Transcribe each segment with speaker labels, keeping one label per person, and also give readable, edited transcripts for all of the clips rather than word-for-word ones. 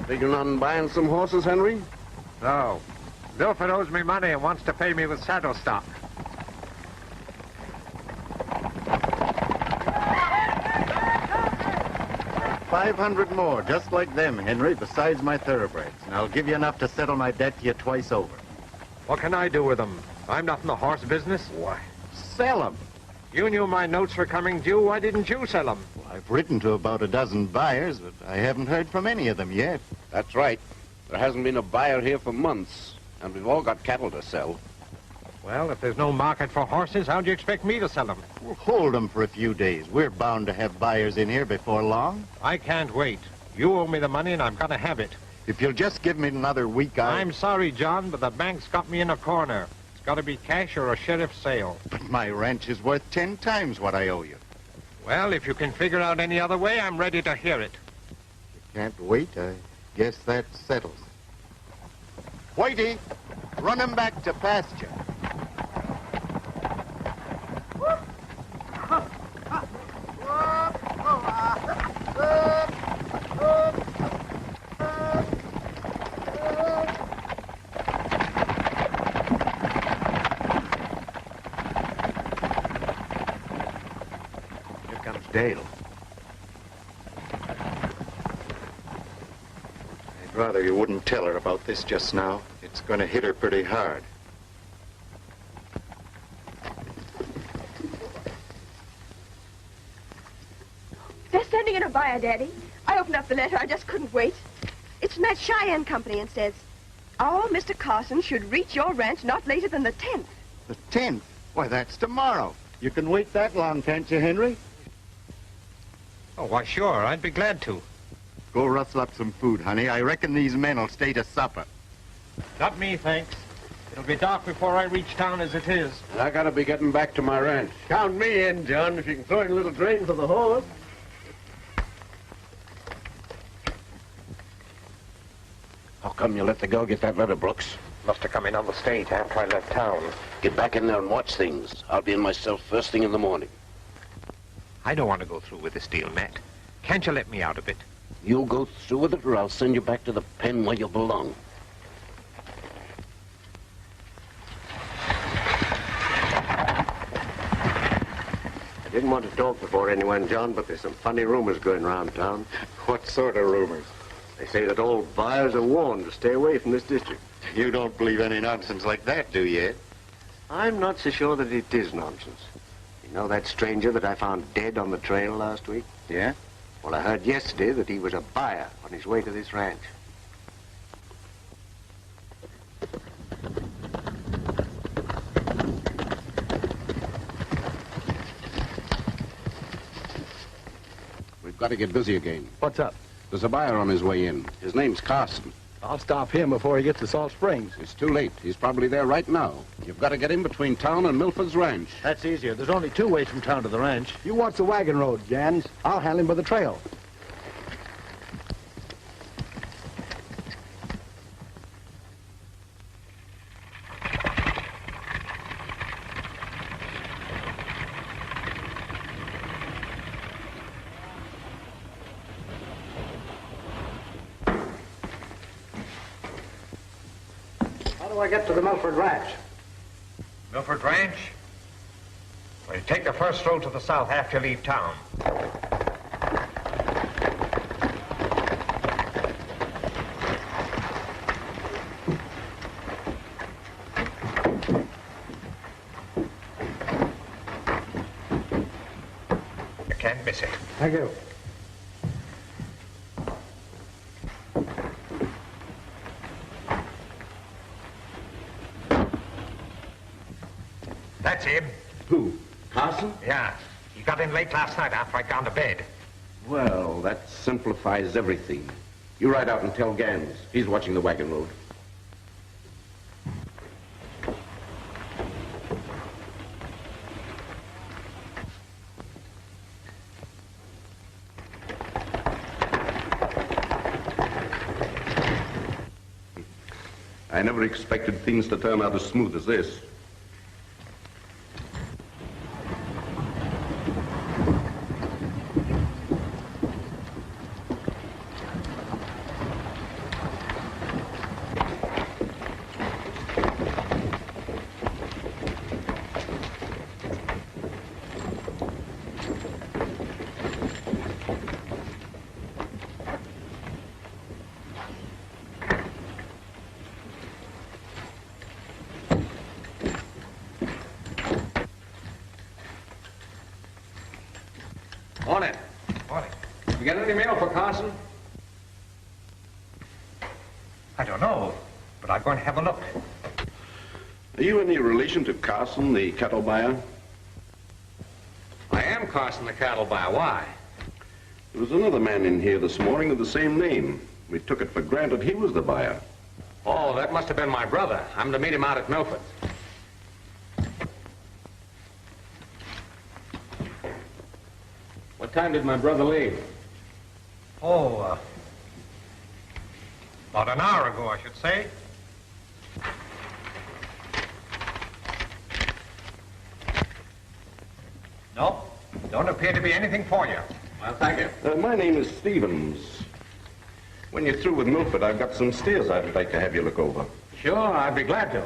Speaker 1: Figuring on buying some horses, Henry?
Speaker 2: No. Milford owes me money and wants to pay me with saddle stock.
Speaker 3: $500 more, just like them, Henry, besides my thoroughbreds. And I'll give you enough to settle my debt to you twice over.
Speaker 2: What can I do with them? I'm not in the horse business.
Speaker 3: Why, sell them.
Speaker 2: You knew my notes were coming due. Why didn't you sell them?
Speaker 3: Well, I've written to about a dozen buyers, but I haven't heard from any of them yet.
Speaker 1: That's right. There hasn't been a buyer here for months, and we've all got cattle to sell.
Speaker 2: Well, if there's no market for horses, how do you expect me to sell them?
Speaker 3: Well, hold them for a few days. We're bound to have buyers in here before long.
Speaker 2: I can't wait. You owe me the money, and I've got to have it.
Speaker 3: If you'll just give me another week,
Speaker 2: I'm sorry, John, but the bank's got me in a corner. It's got to be cash or a sheriff's sale.
Speaker 3: But my ranch is worth 10 times what I owe you.
Speaker 2: Well, if you can figure out any other way, I'm ready to hear it.
Speaker 3: You can't wait? I guess that settles it. Whitey, run him back to pasture.
Speaker 1: Dale.
Speaker 3: I'd rather you wouldn't tell her about this just now. It's going to hit her pretty hard.
Speaker 4: They're sending in a buyer, Daddy. I opened up the letter. I just couldn't wait. It's from that Cheyenne company and says, "Oh, Mr. Carson should reach your ranch not later than the 10th.
Speaker 3: The 10th? Why, that's tomorrow. You can wait that long, can't you, Henry?
Speaker 2: Oh, why, sure. I'd be glad to.
Speaker 3: Go rustle up some food, honey. I reckon these men will stay to supper.
Speaker 2: Not me, thanks. It'll be dark before I reach town as it is.
Speaker 1: And I gotta be getting back to my ranch.
Speaker 5: Count me in, John, if you can throw in a little drain for the horse.
Speaker 1: How come you let the girl get that letter, Brooks?
Speaker 2: Must have come in on the stage after I left town.
Speaker 1: Get back in there and watch things. I'll be in myself first thing in the morning.
Speaker 2: I don't want to go through with this deal, Matt. Can't you let me out of it?
Speaker 1: You'll go through with it, or I'll send you back to the pen where you belong.
Speaker 5: I didn't want to talk before anyone, John, but there's some funny rumors going around town.
Speaker 3: What sort of rumors?
Speaker 5: They say that all buyers are warned to stay away from this district.
Speaker 3: You don't believe any nonsense like that, do you, Ed?
Speaker 5: I'm not so sure that it is nonsense. You know that stranger that I found dead on the trail last week?
Speaker 3: Yeah?
Speaker 5: Well, I heard yesterday that he was a buyer on his way to this ranch.
Speaker 1: We've got to get busy again.
Speaker 6: What's up?
Speaker 1: There's a buyer on his way in. His name's Carson.
Speaker 6: I'll stop him before he gets to Salt Springs.
Speaker 1: It's too late. He's probably there right now. You've got to get in between town and Milford's ranch.
Speaker 6: That's easier. There's only 2 ways from town to the ranch. You watch the wagon road, Gans. I'll handle him by the trail.
Speaker 5: How do I get to the Milford ranch?
Speaker 2: Milford Ranch? Well, you take the first road to the south after you leave town. You can't miss it.
Speaker 5: Thank you.
Speaker 2: That's him.
Speaker 1: Who? Carson?
Speaker 2: Yeah. He got in late last night after I'd gone to bed.
Speaker 1: Well, that simplifies everything. You ride out and tell Gans. He's watching the wagon road. I never expected things to turn out as smooth as this.
Speaker 2: get any mail for Carson? I don't know, but I'm going to have a look.
Speaker 1: Are you any relation to Carson, the cattle buyer?
Speaker 2: I am Carson, the cattle buyer. Why?
Speaker 1: There was another man in here this morning with the same name. We took it for granted he was the buyer.
Speaker 2: Oh, that must have been my brother. I'm to meet him out at Milford. What time did my brother leave? Oh, about an hour ago, I should say. No, don't appear to be anything for you. Well, thank you.
Speaker 1: My name is Stevens. When you're through with Milford, I've got some steers I'd like to have you look over.
Speaker 2: Sure, I'd be glad to.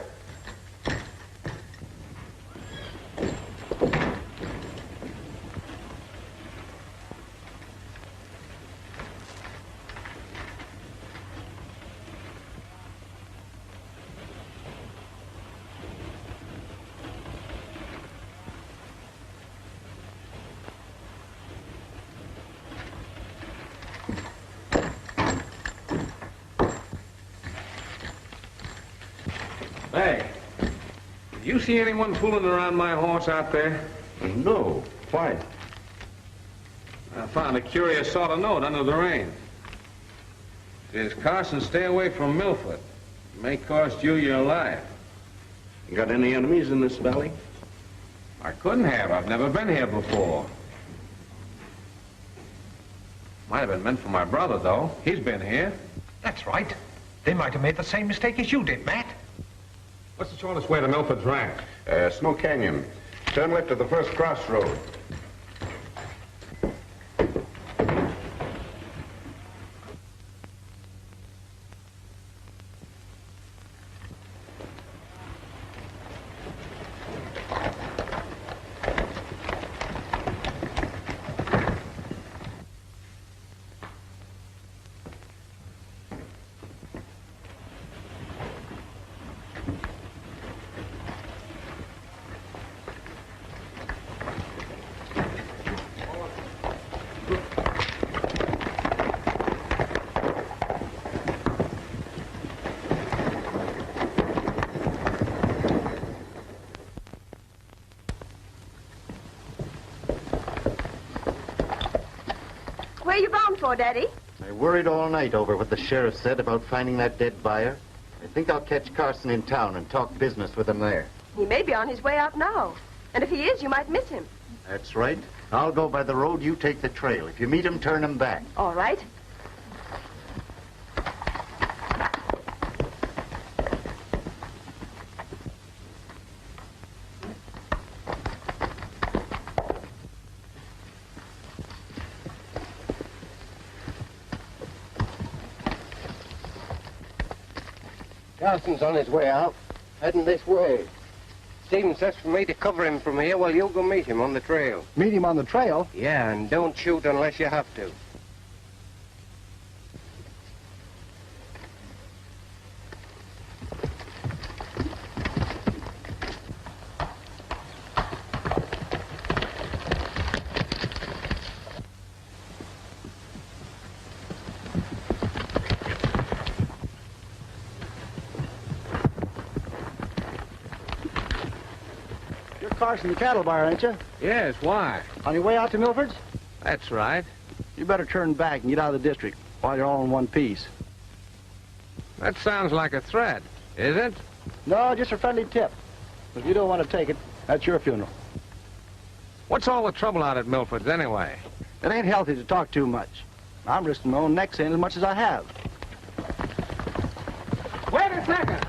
Speaker 2: Hey, did you see anyone fooling around my horse out there?
Speaker 1: No. Why?
Speaker 2: I found a curious sort of note under the rein. It says, Carson, stay away from Milford. It may cost you your life.
Speaker 1: You got any enemies in this valley?
Speaker 2: I couldn't have. I've never been here before. Might have been meant for my brother, though. He's been here. That's right. They might have made the same mistake as you did, Matt. What's the shortest way to Milford's ranch?
Speaker 1: Snow Canyon. Turn left at the first crossroad.
Speaker 4: Where are you bound for, Daddy?
Speaker 3: I worried all night over what the sheriff said about finding that dead buyer. I think I'll catch Carson in town and talk business with him there.
Speaker 4: He may be on his way out now. And if he is, you might miss him.
Speaker 3: That's right. I'll go by the road, you take the trail. If you meet him, turn him back.
Speaker 4: All right.
Speaker 7: Carson's on his way out, heading this way. Stephen says for me to cover him from here while you go meet him on the trail.
Speaker 6: Meet him on the trail?
Speaker 7: Yeah, and don't shoot unless you have to.
Speaker 6: Carson, the cattle buyer, ain't you?
Speaker 2: Yes, why?
Speaker 6: On your way out to Milford's?
Speaker 2: That's right.
Speaker 6: You better turn back and get out of the district while you're all in one piece.
Speaker 2: That sounds like a threat, is it?
Speaker 6: No, just a friendly tip. If you don't want to take it, that's your funeral.
Speaker 2: What's all the trouble out at Milford's anyway?
Speaker 6: It ain't healthy to talk too much. I'm risking my own neck saying as much as I have.
Speaker 2: Wait a second.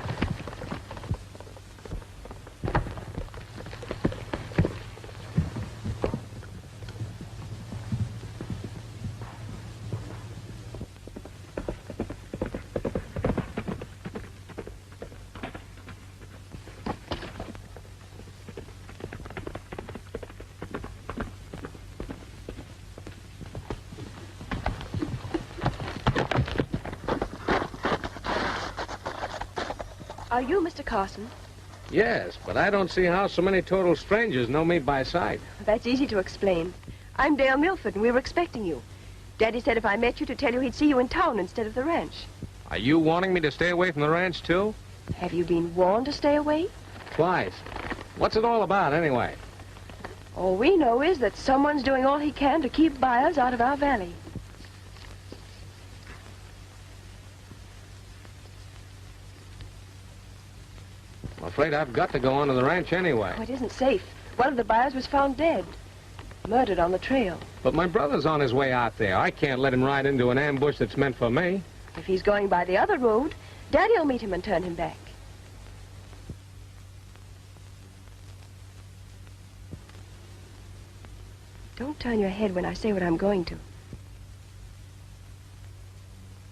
Speaker 4: Are you Mr. Carson?
Speaker 2: Yes, but I don't see how so many total strangers know me by sight.
Speaker 4: That's easy to explain. I'm Dale Milford, and we were expecting you. Daddy said if I met you to tell you he'd see you in town instead of the ranch.
Speaker 2: Are you wanting me to stay away from the ranch, too?
Speaker 4: Have you been warned to stay away?
Speaker 2: Twice. What's it all about, anyway?
Speaker 4: All we know is that someone's doing all he can to keep buyers out of our valley.
Speaker 2: I'm afraid I've got to go on to the ranch anyway.
Speaker 4: Oh, it isn't safe. One of the buyers was found dead. Murdered on the trail.
Speaker 2: But my brother's on his way out there. I can't let him ride into an ambush that's meant for me.
Speaker 4: If he's going by the other road, Daddy'll meet him and turn him back. Don't turn your head when I say what I'm going to.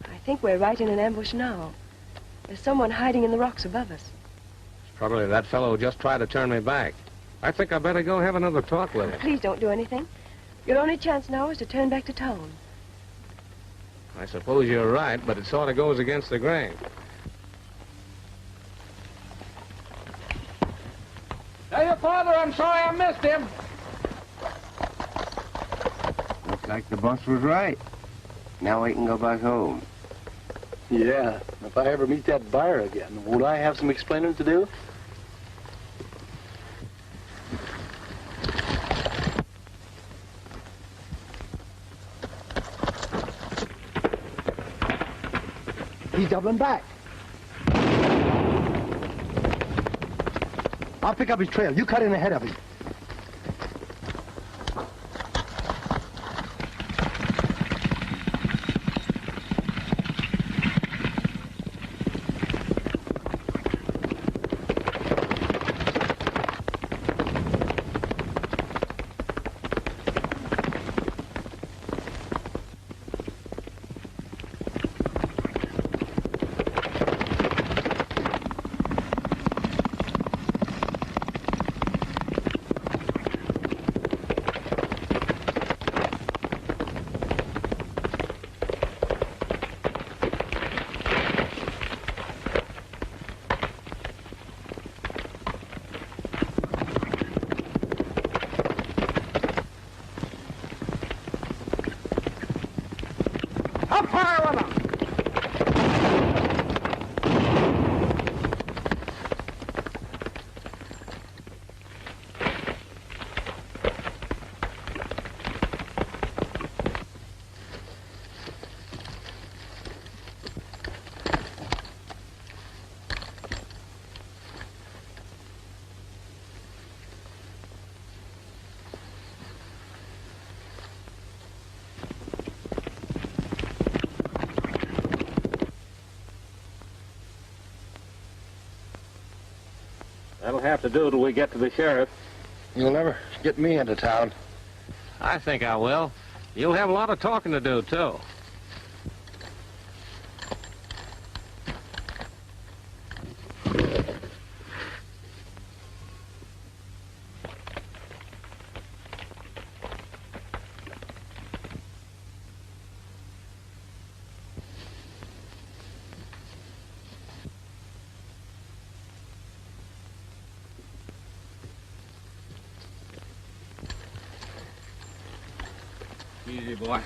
Speaker 4: I think we're right in an ambush now. There's someone hiding in the rocks above us.
Speaker 2: It's probably that fellow who just tried to turn me back. I think I better go have another talk with him.
Speaker 4: Please don't do anything. Your only chance now is to turn back to town.
Speaker 2: I suppose you're right, but it sort of goes against the grain. Tell your father I'm sorry I missed him.
Speaker 5: Looks like the boss was right. Now we can go back home.
Speaker 6: Yeah, if I ever meet that buyer again, won't I have some explaining to do? He's doubling back. I'll pick up his trail. You cut in ahead of him.
Speaker 2: That'll have to do till we get to the sheriff.
Speaker 6: You'll never get me into town.
Speaker 2: I think I will. You'll have a lot of talking to do, too. Easy, boy.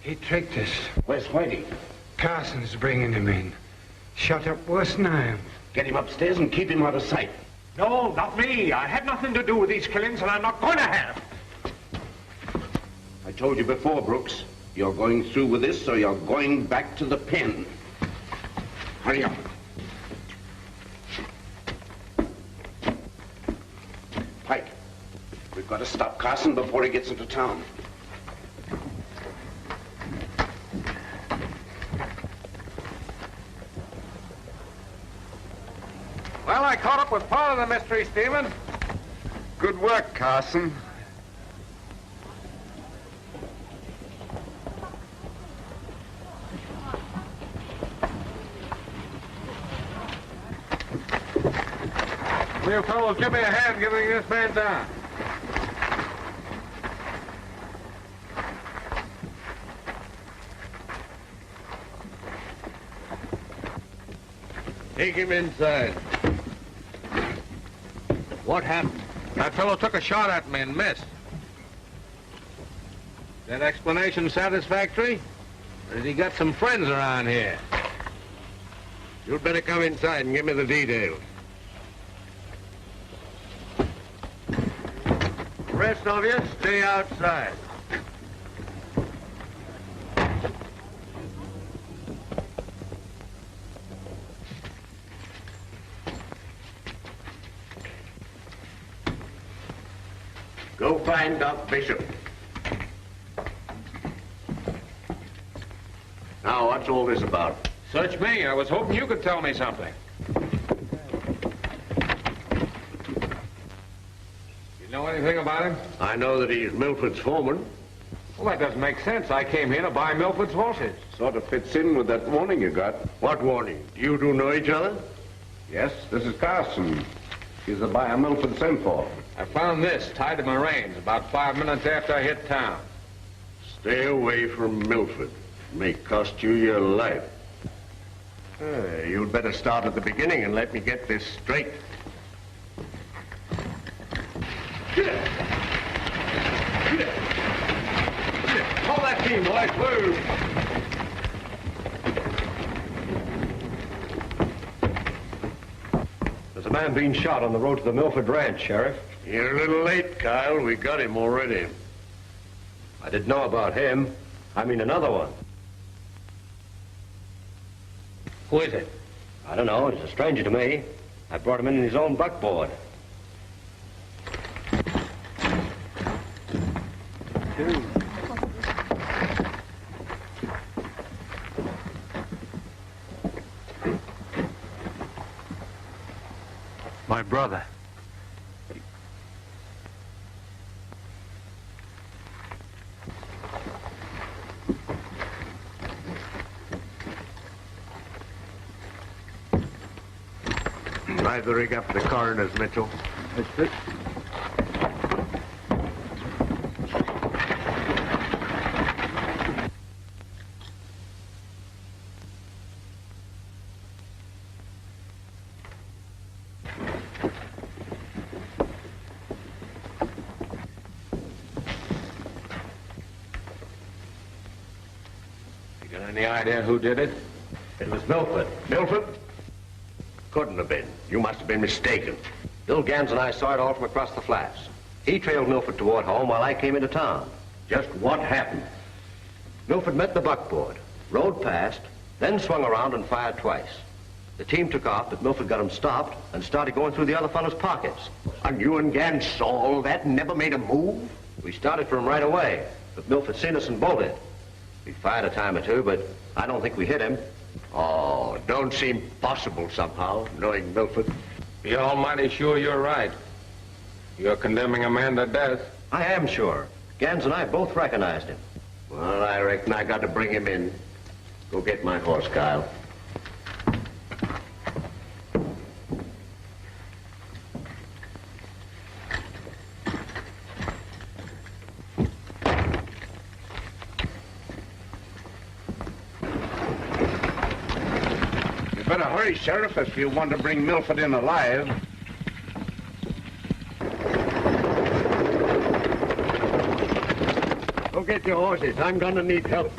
Speaker 8: He tricked us.
Speaker 1: Where's Whitey?
Speaker 8: Carson's bringing him in. Shut up worse than I am.
Speaker 1: Get him upstairs and keep him out of sight.
Speaker 9: No, not me. I had nothing to do with these killings, and I'm not going to have.
Speaker 1: I told you before, Brooks. You're going through with this, or you're going back to the pen. Hurry up. Pike, we've got to stop Carson before he gets into town.
Speaker 2: Well, I caught up with part of the mystery, Stephen.
Speaker 3: Good work, Carson.
Speaker 2: You fellows give me a hand getting this man down.
Speaker 5: Take him inside. What happened?
Speaker 2: That fellow took a shot at me and missed. That explanation satisfactory? Or has he got some friends around here?
Speaker 5: You'd better come inside and give me the details. The rest of you, stay outside. Go find Doc Bishop. Now, what's all this about?
Speaker 2: Search me. I was hoping you could tell me something. You know anything about him?
Speaker 5: I know that he's Milford's foreman.
Speaker 2: Well, that doesn't make sense. I came here to buy Milford's horses.
Speaker 1: Sort of fits in with that warning you got.
Speaker 5: What warning? You two know each other?
Speaker 1: Yes, this is Carson. He's the buyer Milford sent for.
Speaker 2: I found this tied to my reins about 5 minutes after I hit town.
Speaker 5: Stay away from Milford. It may cost you your life. You'd better start at the beginning and let me get this straight. Get it! Get it! Get it! Call that team, boys. Move!
Speaker 6: There's a man being shot on the road to the Milford ranch, Sheriff.
Speaker 5: You're a little late, Kyle. We got him already.
Speaker 6: I didn't know about him. I mean another one.
Speaker 2: Who is it?
Speaker 6: I don't know. He's a stranger to me. I brought him in his own buckboard.
Speaker 8: My brother.
Speaker 5: Drive the rig up to the coroner's, Mitchell.
Speaker 6: That's it.
Speaker 2: You got any idea who did it?
Speaker 5: It was Milford. Milford? Couldn't have been. You must have been mistaken.
Speaker 6: Bill Gans and I saw it all from across the flats. He trailed Milford toward home while I came into town.
Speaker 5: Just what happened?
Speaker 6: Milford met the buckboard, rode past, then swung around and fired twice. The team took off, but Milford got him stopped and started going through the other fellow's pockets.
Speaker 5: And you and Gans saw all that and never made a move?
Speaker 6: We started for him right away, but Milford seen us and bolted. We fired a time or two, but I don't think we hit him.
Speaker 5: Oh, don't seem possible somehow, knowing Milford.
Speaker 2: Be almighty sure you're right. You're condemning a man to death.
Speaker 6: I am sure. Gans and I both recognized him.
Speaker 5: Well, I reckon I got to bring him in. Go get my horse, Kyle.
Speaker 1: You better hurry, Sheriff, if you want to bring Milford in alive.
Speaker 5: Go get your horses. I'm going to need help.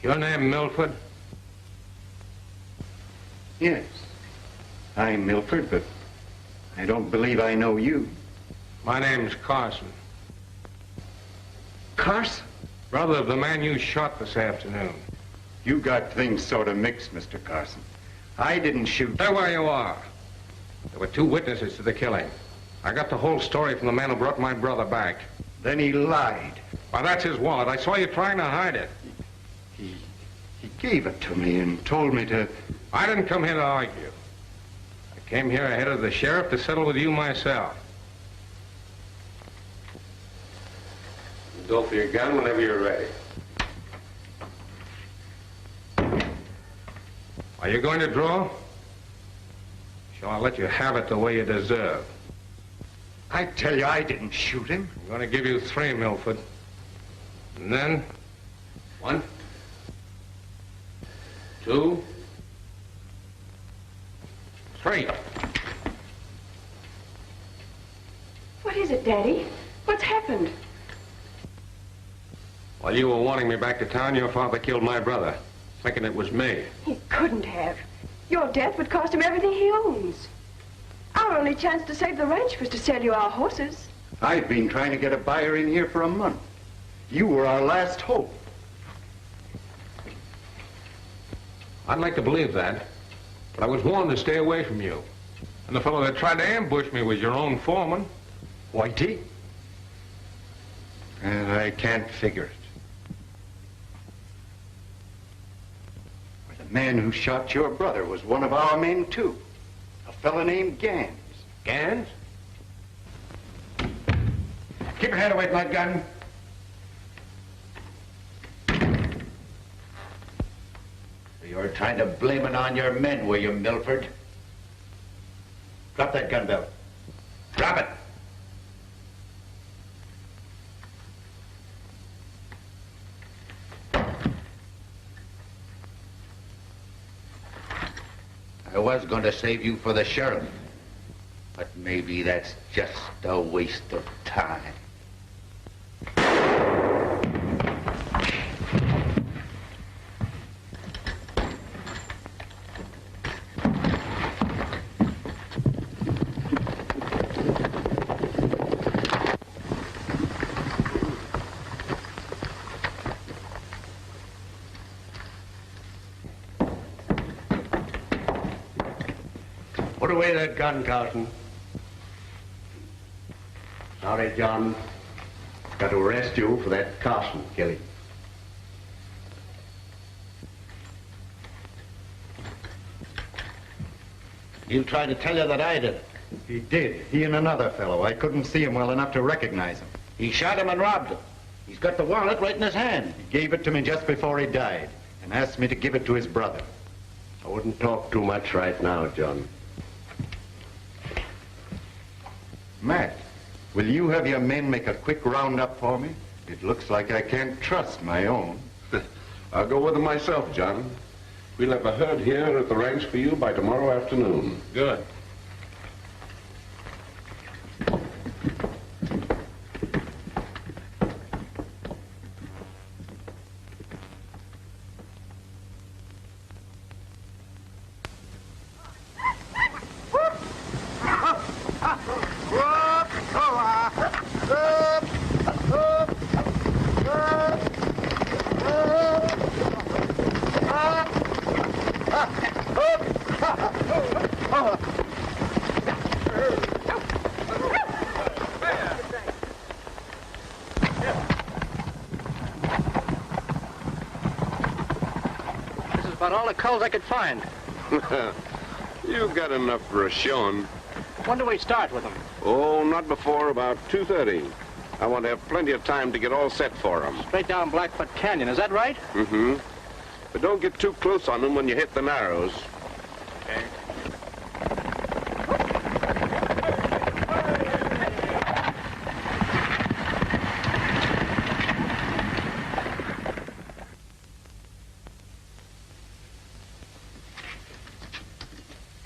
Speaker 2: Your name Milford?
Speaker 3: Yes. I'm Milford, but I don't believe I know you.
Speaker 2: My name's Carson.
Speaker 3: Carson?
Speaker 2: Brother of the man you shot this afternoon.
Speaker 3: You got things sort of mixed, Mr. Carson. I didn't shoot.
Speaker 2: Stay where you are. There were 2 witnesses to the killing. I got the whole story from the man who brought my brother back.
Speaker 3: Then he lied.
Speaker 2: Why, that's his wallet. I saw you trying to hide it.
Speaker 3: He gave it to me and told me to...
Speaker 2: I didn't come here to argue. I came here ahead of the sheriff to settle with you myself. Go for your gun whenever you're ready. Are you going to draw? Shall I let you have it the way you deserve?
Speaker 3: I tell you, I didn't shoot him.
Speaker 2: I'm going to give you 3, Milford. And then, 1, 2, 3.
Speaker 4: What is it, Daddy? What's happened?
Speaker 2: While you were wanting me back to town, your father killed my brother, thinking it was me.
Speaker 4: He couldn't have. Your death would cost him everything he owns. Our only chance to save the ranch was to sell you our horses.
Speaker 3: I've been trying to get a buyer in here for a month. You were our last hope.
Speaker 2: I'd like to believe that, but I was warned to stay away from you. And the fellow that tried to ambush me was your own foreman.
Speaker 3: Whitey? And I can't figure it. The man who shot your brother was one of our men, too. A fella named Gans.
Speaker 2: Gans?
Speaker 3: Keep your hand away from that gun.
Speaker 1: You're trying to blame it on your men, were you, Milford? Drop that gun belt. Drop it! I was going to save you for the sheriff, but maybe that's just a waste of time.
Speaker 5: Put away that gun, Carson. Sorry, John. Got to arrest you for that Carson killing.
Speaker 1: He'll try to tell you that I did it.
Speaker 3: He did. He and another fellow. I couldn't see him well enough to recognize him.
Speaker 1: He shot him and robbed him. He's got the wallet right in his hand.
Speaker 3: He gave it to me just before he died and asked me to give it to his brother.
Speaker 5: I wouldn't talk too much right now, John.
Speaker 3: Matt, will you have your men make a quick roundup for me? It looks like I can't trust my own.
Speaker 10: I'll go with them myself, John. We'll have a herd here at the ranch for you by tomorrow afternoon.
Speaker 2: Good.
Speaker 7: About all the culls I could find.
Speaker 10: You've got enough for a showing.
Speaker 7: When do we start with them?
Speaker 10: Oh, not before about 2:30. I want to have plenty of time to get all set for them.
Speaker 7: Straight down Blackfoot Canyon, is that right?
Speaker 10: Mm-hmm. But don't get too close on them when you hit the narrows.
Speaker 7: Okay.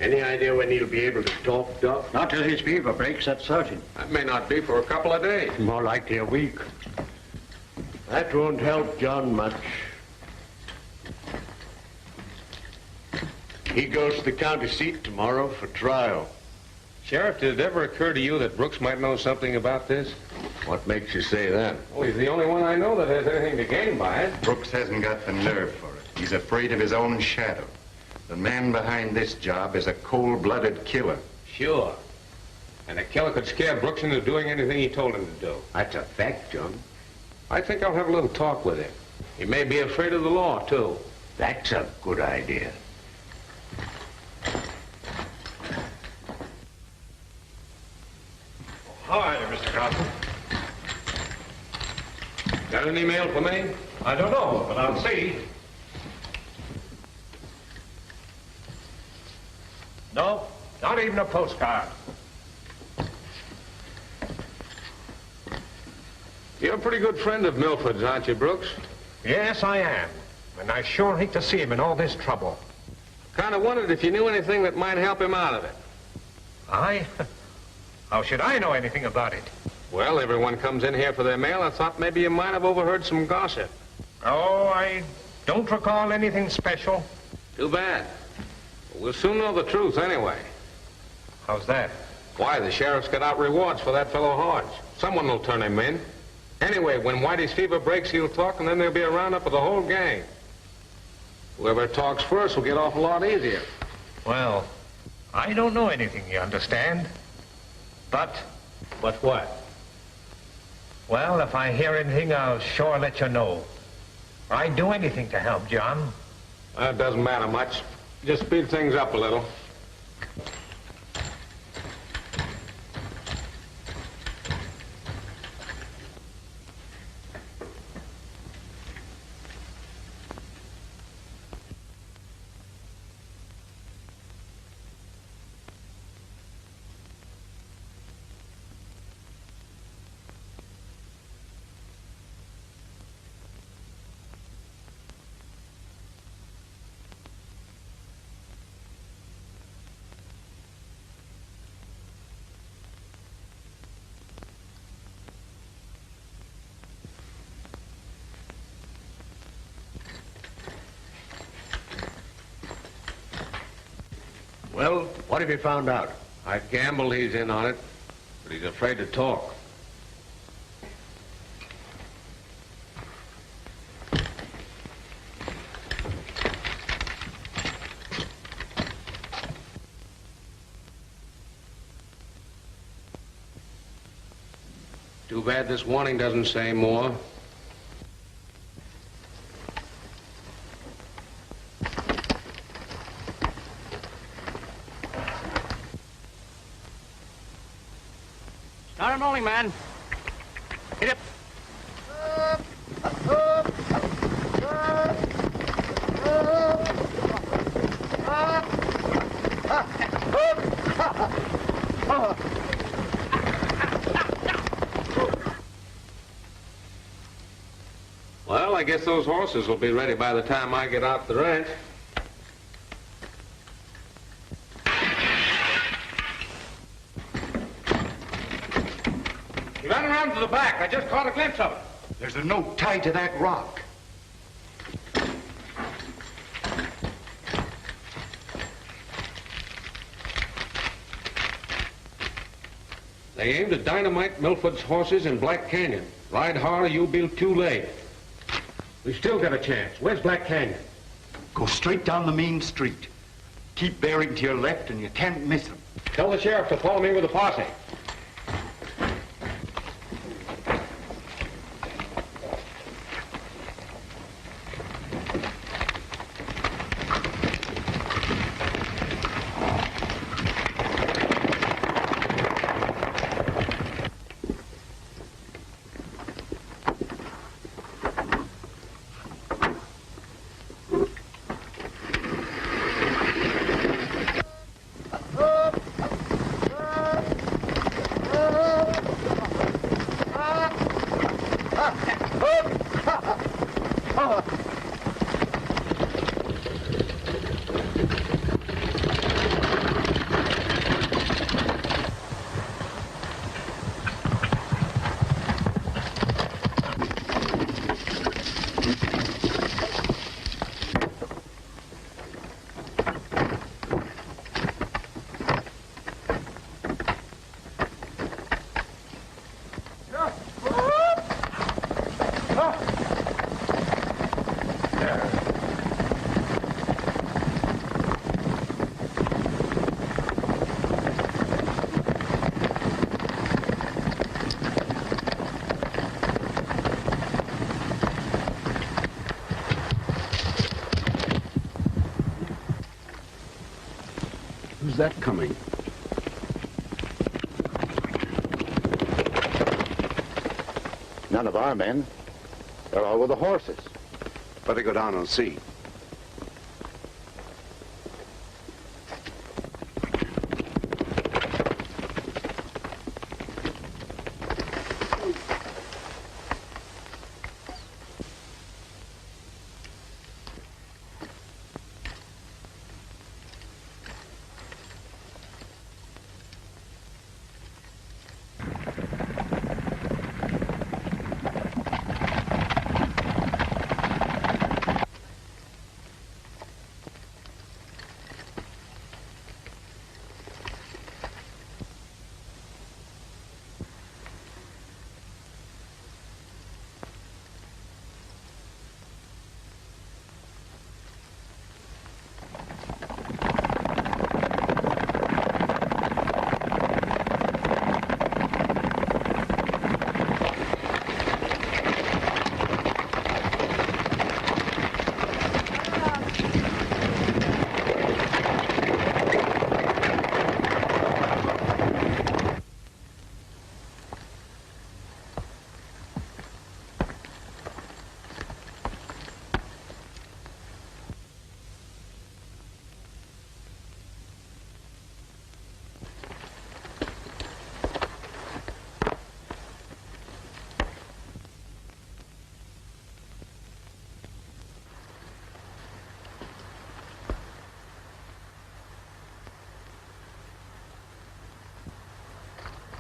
Speaker 5: Any idea when he'll be able to talk, Doc?
Speaker 6: Not till his fever breaks, that's certain.
Speaker 2: That may not be for a couple of days.
Speaker 5: More likely a week. That won't help John much.
Speaker 3: He goes to the county seat tomorrow for trial.
Speaker 2: Sheriff, did it ever occur to you that Brooks might know something about this?
Speaker 3: What makes you say that?
Speaker 2: Well, he's the only one I know that has anything to gain by it.
Speaker 3: Brooks hasn't got the nerve for it. He's afraid of his own shadow. The man behind this job is a cold-blooded killer.
Speaker 2: Sure. And a killer could scare Brooks into doing anything he told him to do.
Speaker 5: That's a fact, John.
Speaker 2: I think I'll have a little talk with him. He may be afraid of the law, too.
Speaker 5: That's a good idea.
Speaker 9: How are you, Mr. Carson?
Speaker 2: Got any mail for me?
Speaker 9: I don't know, but I'll see. No, not even a postcard.
Speaker 2: You're a pretty good friend of Milford's, aren't you, Brooks?
Speaker 9: Yes, I am. And I sure hate to see him in all this trouble.
Speaker 2: Kind of wondered if you knew anything that might help him out of it.
Speaker 9: I? How should I know anything about it?
Speaker 2: Well, everyone comes in here for their mail. I thought maybe you might have overheard some gossip.
Speaker 9: Oh, I don't recall anything special.
Speaker 2: Too bad. We'll soon know the truth anyway.
Speaker 9: How's that?
Speaker 2: Why, the sheriff's got out rewards for that fellow Hodge. Someone will turn him in. Anyway, when Whitey's fever breaks, he'll talk, and then there'll be a roundup of the whole gang. Whoever talks first will get off a lot easier.
Speaker 9: Well, I don't know anything, you understand? But
Speaker 2: what?
Speaker 9: well, if I hear anything, I'll sure let you know. I'd do anything to help, John.
Speaker 2: It doesn't matter much. Just speed things up a little.
Speaker 5: Well, what have you found out?
Speaker 2: I gamble he's in on it, but he's afraid to talk. Too bad this warning doesn't say more.
Speaker 11: Start him rolling, man. Hit it.
Speaker 2: Well, I guess those horses will be ready by the time I get out to the ranch. He ran around to the back. I just caught a glimpse of it.
Speaker 1: There's a note tied to that rock.
Speaker 2: They aim to dynamite Milford's horses in Black Canyon. Ride hard or you'll be too late. We still got a chance. Where's Black Canyon?
Speaker 1: Go straight down the main street. Keep bearing to your left and you can't miss them.
Speaker 2: Tell the sheriff to follow me with a posse.
Speaker 10: Who's that coming?
Speaker 1: None of our men. They're all with the horses.
Speaker 3: Better go down and see.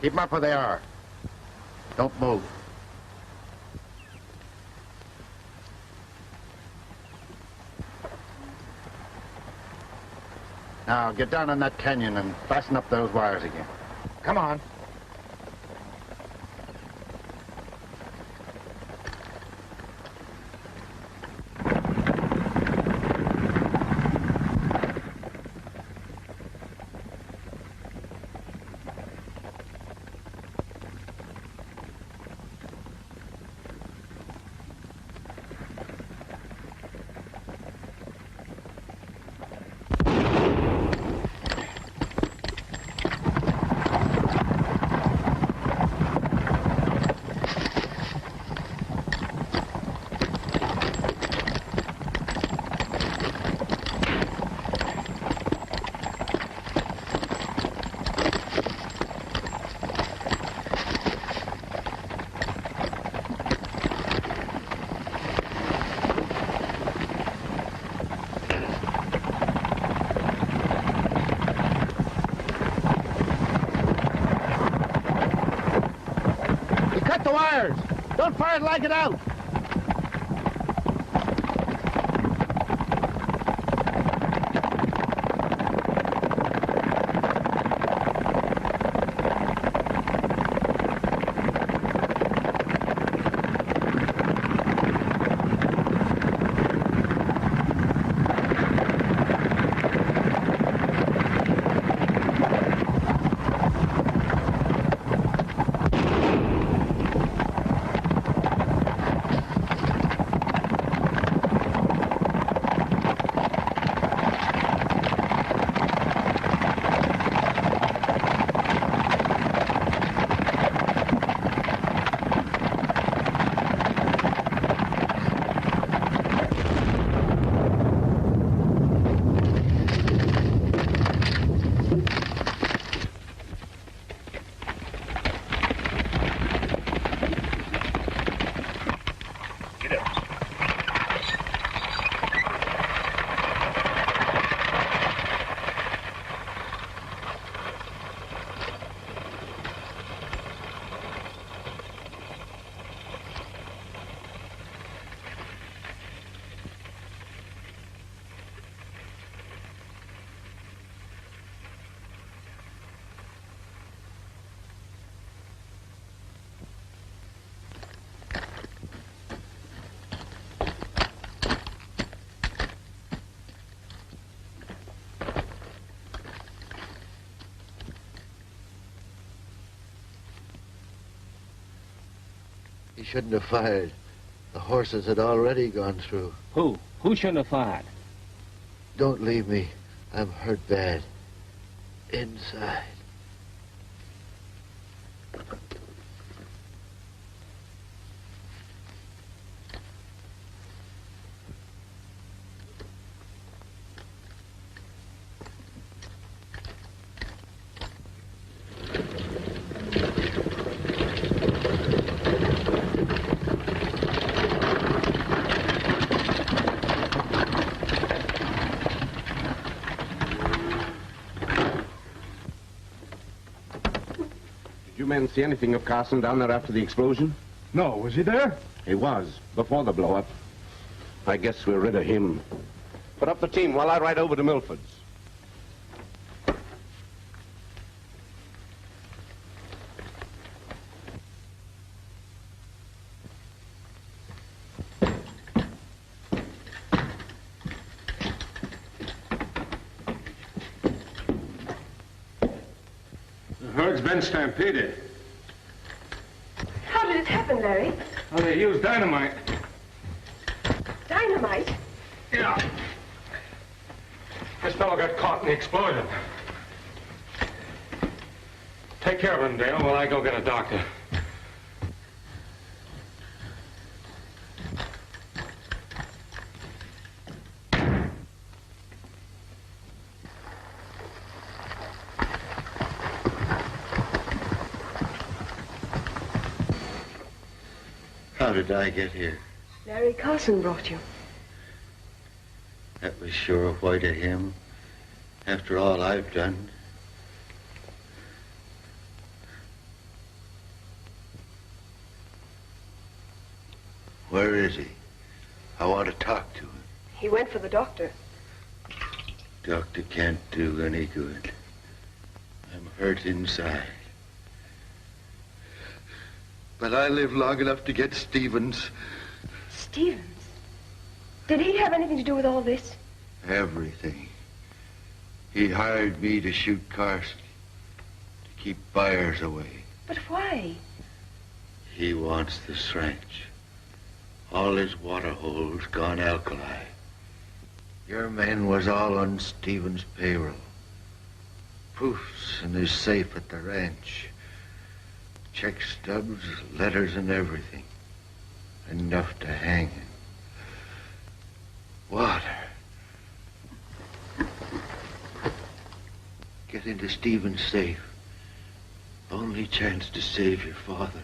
Speaker 1: Keep them up where they are. Don't move. Now, get down in that canyon and fasten up those wires again. Come on. Don't fire it like it out.
Speaker 5: He shouldn't have fired. The horses had already gone through.
Speaker 11: Who? Who shouldn't have fired?
Speaker 5: Don't leave me. I'm hurt bad. inside.
Speaker 10: Did you men see anything of Carson down there after the explosion?
Speaker 8: No, was he there?
Speaker 10: He was, before the blow-up. I guess we're rid of him. Put up the team while I ride over to Milford's.
Speaker 2: The herd's been stampeded.
Speaker 4: How did it happen, Larry?
Speaker 2: Well, they used dynamite.
Speaker 4: Dynamite?
Speaker 2: Yeah. This fellow got caught in the explosion. Take care of him, Dale, while I go get a doctor.
Speaker 1: How did I get here?
Speaker 4: Larry Carson brought you.
Speaker 1: That was sure white of him, after all I've done. Where is he? I want to talk to him.
Speaker 4: He went for the doctor.
Speaker 1: Doctor can't do any good. I'm hurt inside. But I live long enough to get Stevens.
Speaker 4: Stevens? Did he have anything to do with all this?
Speaker 1: Everything. He hired me to shoot Carson, to keep buyers away.
Speaker 4: But why?
Speaker 1: He wants the ranch. All his water holes gone alkali. Your men was all on Stevens' payroll. Proofs in his safe at the ranch. Check stubs, letters, and everything. Enough to hang him. Water. Get into Stevens' safe. Only chance to save your father.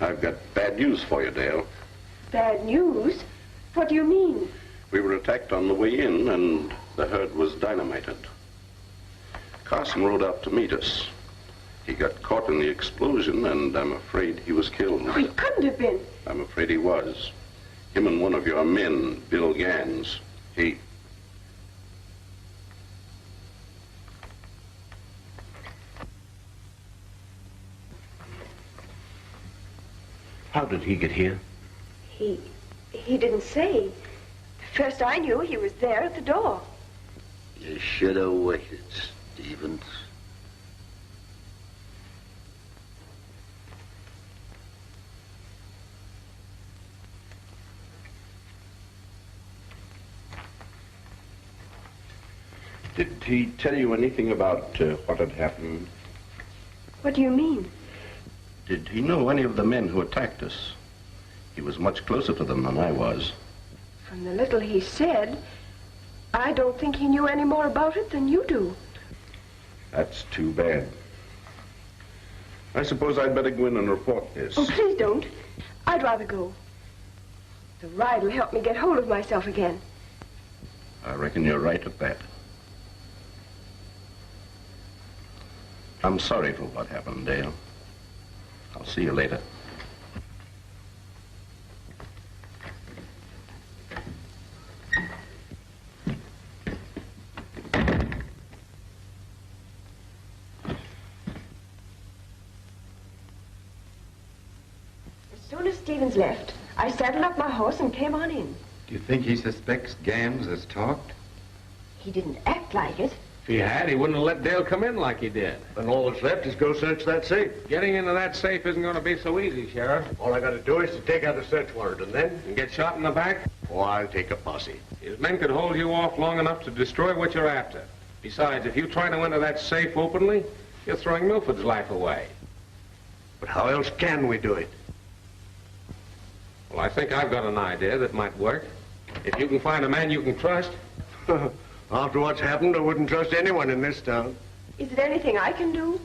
Speaker 10: I've got bad news for you, Dale.
Speaker 4: Bad news? What do you mean?
Speaker 10: We were attacked on the way in, and the herd was dynamited. Carson rode out to meet us. He got caught in the explosion, and I'm afraid he was killed.
Speaker 4: Oh, he couldn't have been.
Speaker 10: I'm afraid he was. Him and one of your men, Bill Gans. He... How did he get here?
Speaker 4: He didn't say. First I knew he was there at the door.
Speaker 1: You should have waited, Stevens.
Speaker 10: Did he tell you anything about what had happened?
Speaker 4: What do you mean?
Speaker 10: Did he know any of the men who attacked us? He was much closer to them than I was.
Speaker 4: From the little he said, I don't think he knew any more about it than you do.
Speaker 10: That's too bad. I suppose I'd better go in and report this.
Speaker 4: Oh, please don't. I'd rather go. The ride will help me get hold of myself again.
Speaker 10: I reckon you're right at that. I'm sorry for what happened, Dale. I'll see you later.
Speaker 4: As soon as Stevens left, I saddled up my horse and came on in.
Speaker 3: Do you think he suspects Gans has talked?
Speaker 4: He didn't act like it.
Speaker 2: If he had, he wouldn't have let Dale come in like he did.
Speaker 5: And all that's left is go search that safe.
Speaker 2: Getting into that safe isn't going to be so easy, Sheriff.
Speaker 5: All I gotta do is to take out a search warrant, and then...
Speaker 2: And get shot in the back?
Speaker 5: Oh, I'll take a posse.
Speaker 2: His men could hold you off long enough to destroy what you're after. Besides, if you try to enter that safe openly, you're throwing Milford's life away.
Speaker 5: But how else can we do it?
Speaker 2: Well, I think I've got an idea that might work. If you can find a man you can trust.
Speaker 5: After what's happened, I wouldn't trust anyone in this town.
Speaker 4: Is there anything I can do?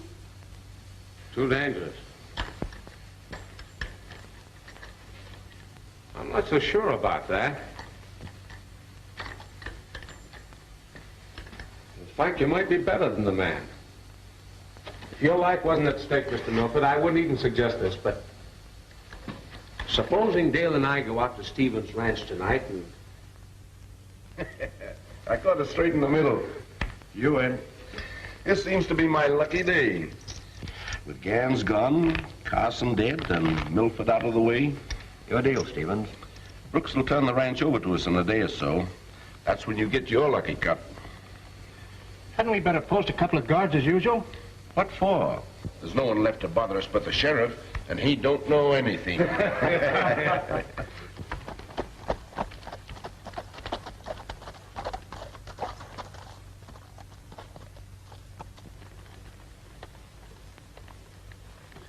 Speaker 2: Too dangerous. I'm not so sure about that. In fact, you might be better than the man. If your life wasn't at stake, Mr. Milford, I wouldn't even suggest this, but supposing Dale and I go out to Stevens' ranch tonight and...
Speaker 10: I caught it straight in the middle. You in. This seems to be my lucky day. With Gans gone, Carson dead, and Milford out of the way.
Speaker 6: Your deal, Stevens.
Speaker 10: Brooks will turn the ranch over to us in a day or so. That's when you get your lucky cut.
Speaker 11: Hadn't we better post a couple of guards as usual?
Speaker 10: What for? There's no one left to bother us but the sheriff, and he don't know anything.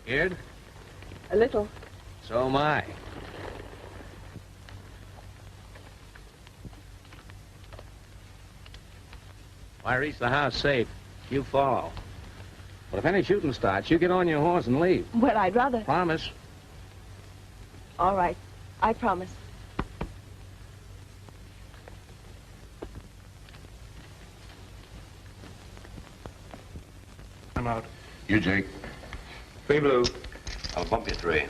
Speaker 11: Scared?
Speaker 4: A little.
Speaker 11: So am I. If I reach the house safe, you follow. But if any shooting starts, you get on your horse and leave.
Speaker 4: Well, I'd rather...
Speaker 11: Promise?
Speaker 4: All right. I promise.
Speaker 11: I'm out.
Speaker 10: You, Jake.
Speaker 6: Three blue. I'll bump you three.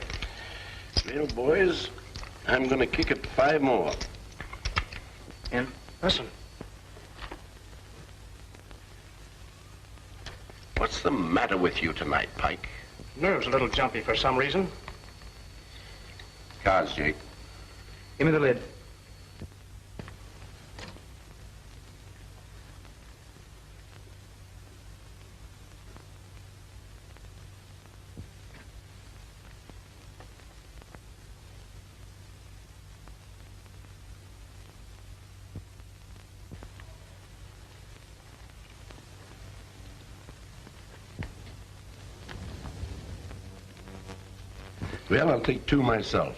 Speaker 10: Well, boys, I'm gonna kick it 5 more.
Speaker 11: In. Listen.
Speaker 10: What's the matter with you tonight, Pike?
Speaker 11: Nerves a little jumpy for some reason.
Speaker 10: Cards, Jake.
Speaker 11: Give me the lid.
Speaker 10: Well, I'll take 2 myself.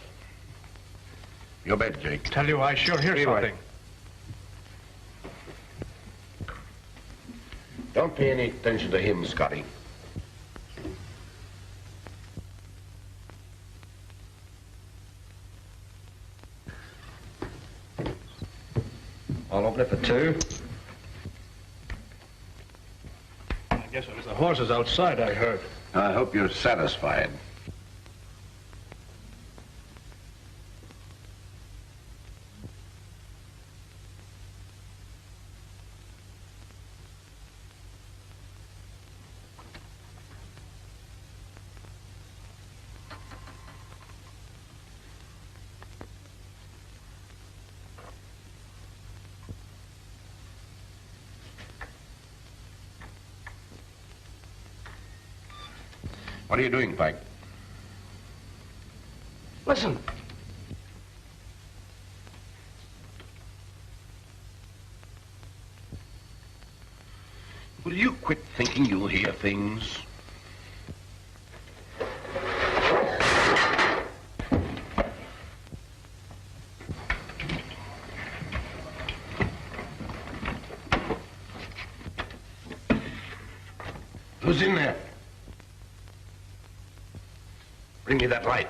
Speaker 10: Your bet, Jake.
Speaker 11: Tell you, I sure hear something.
Speaker 10: Don't pay any attention to him, Scotty.
Speaker 6: I'll open it for 2.
Speaker 11: I guess it was the horses outside I heard.
Speaker 10: I hope you're satisfied. What are you doing, Pike?
Speaker 11: Listen.
Speaker 10: Will you quit thinking you'll hear things? Who's in there? Bring me that light.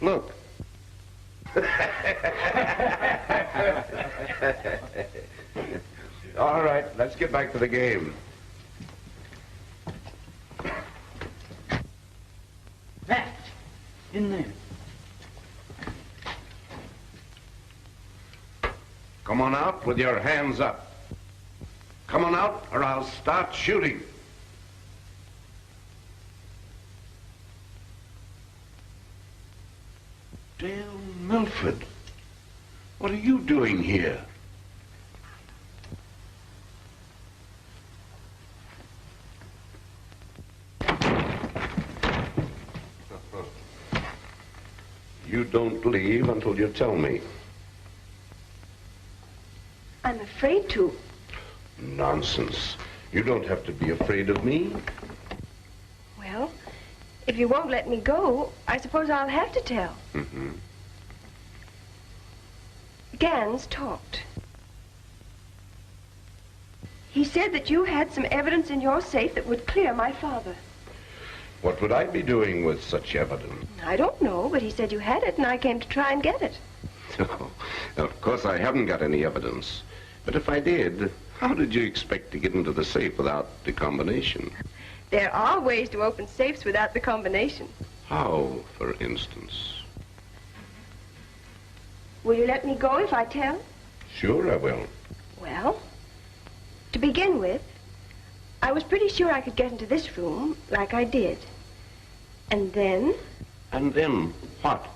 Speaker 10: Look. All right, let's get back to the game.
Speaker 8: In there.
Speaker 10: Come on out with your hands up. Come on out or I'll start shooting. Dale Milford, what are you doing here? You don't leave until you tell me.
Speaker 4: I'm afraid to.
Speaker 10: Nonsense. You don't have to be afraid of me.
Speaker 4: Well, if you won't let me go, I suppose I'll have to tell.
Speaker 10: Mm-hmm.
Speaker 4: Gans talked. He said that you had some evidence in your safe that would clear my father.
Speaker 10: What would I be doing with such evidence?
Speaker 4: I don't know, but he said you had it, and I came to try and get it.
Speaker 10: No, of course I haven't got any evidence. But if I did, how did you expect to get into the safe without the combination?
Speaker 4: There are ways to open safes without the combination.
Speaker 10: How, for instance?
Speaker 4: Will you let me go if I tell?
Speaker 10: Sure I will.
Speaker 4: Well, to begin with, I was pretty sure I could get into this room like I did. And then?
Speaker 10: And then what?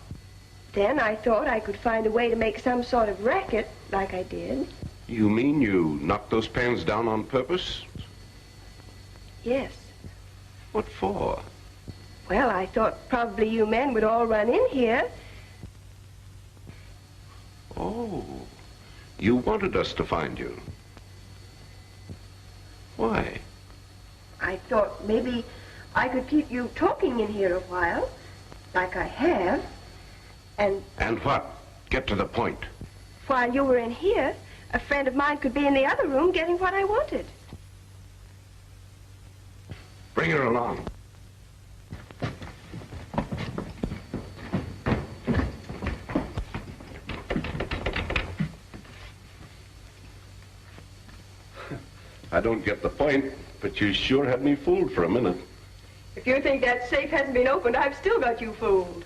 Speaker 4: Then I thought I could find a way to make some sort of racket like I did.
Speaker 10: You mean you knocked those pans down on purpose?
Speaker 4: Yes.
Speaker 10: What for?
Speaker 4: Well, I thought probably you men would all run in here.
Speaker 10: Oh, you wanted us to find you. Why?
Speaker 4: I thought maybe I could keep you talking in here a while, like I have, and...
Speaker 10: And what? Get to the point.
Speaker 4: While you were in here, a friend of mine could be in the other room getting what I wanted.
Speaker 10: Bring her along. I don't get the point, but you sure had me fooled for a minute.
Speaker 4: If you think that safe hasn't been opened, I've still got you fooled.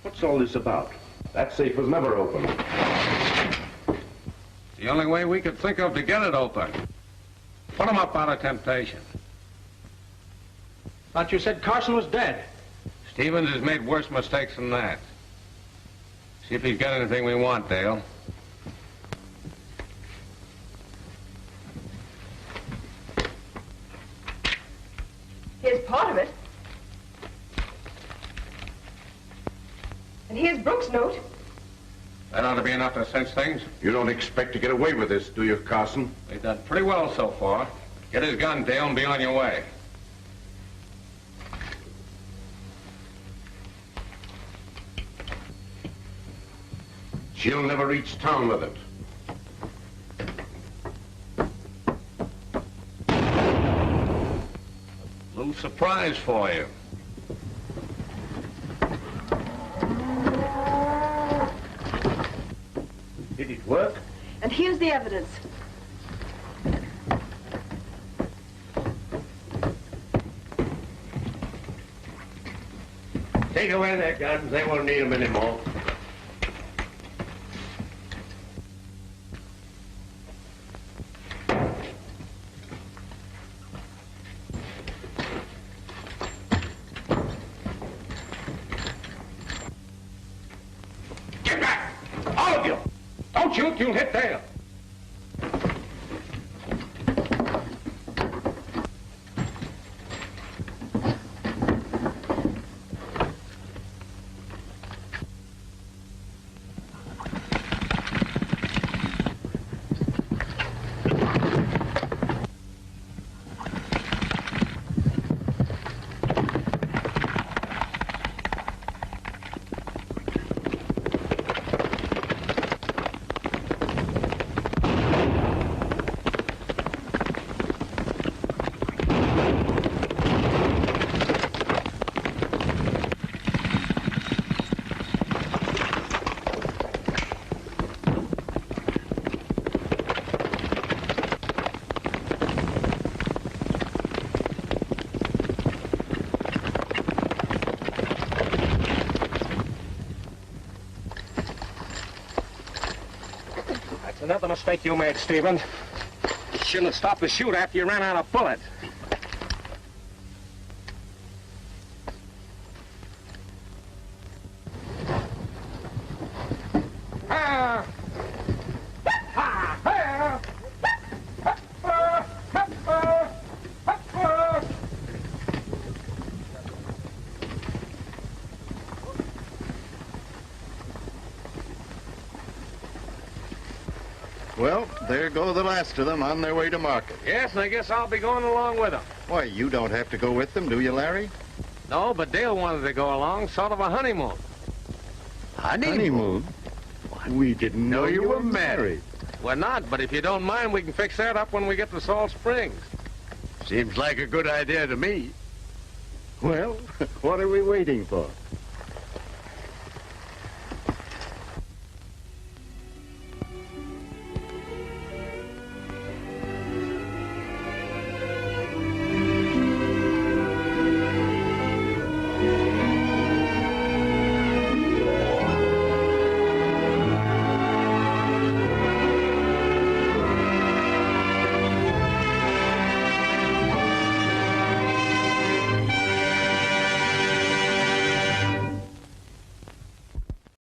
Speaker 10: What's all this about? That safe was never opened.
Speaker 2: The only way we could think of to get it open. Put him up out of temptation.
Speaker 8: Thought you said Carson was dead.
Speaker 2: Stevens has made worse mistakes than that. See if he's got anything we want, Dale.
Speaker 4: Here's part of it. And here's Brooks' note.
Speaker 2: That ought to be enough to cinch things.
Speaker 10: You don't expect to get away with this, do you, Carson?
Speaker 2: They've done pretty well so far. Get his gun, Dale, and be on your way.
Speaker 10: She'll never reach town with it.
Speaker 2: A little surprise for you.
Speaker 6: Did it work?
Speaker 4: And here's the evidence.
Speaker 6: Take away their guns. They won't need them anymore.
Speaker 2: Get back! All of you! Don't shoot, you'll hit Dale.
Speaker 9: It's another mistake you made, Stephen. You shouldn't have stopped to shoot after you ran out of bullets.
Speaker 3: Well, there go the last of them on their way to market.
Speaker 2: Yes, and I guess I'll be going along with them.
Speaker 3: Why, you don't have to go with them, do you, Larry?
Speaker 2: No, but Dale wanted to go along, sort of a honeymoon.
Speaker 3: Honeymoon? We didn't know you were married.
Speaker 2: We're not, but if you don't mind, we can fix that up when we get to Salt Springs.
Speaker 3: Seems like a good idea to me. Well, what are we waiting for?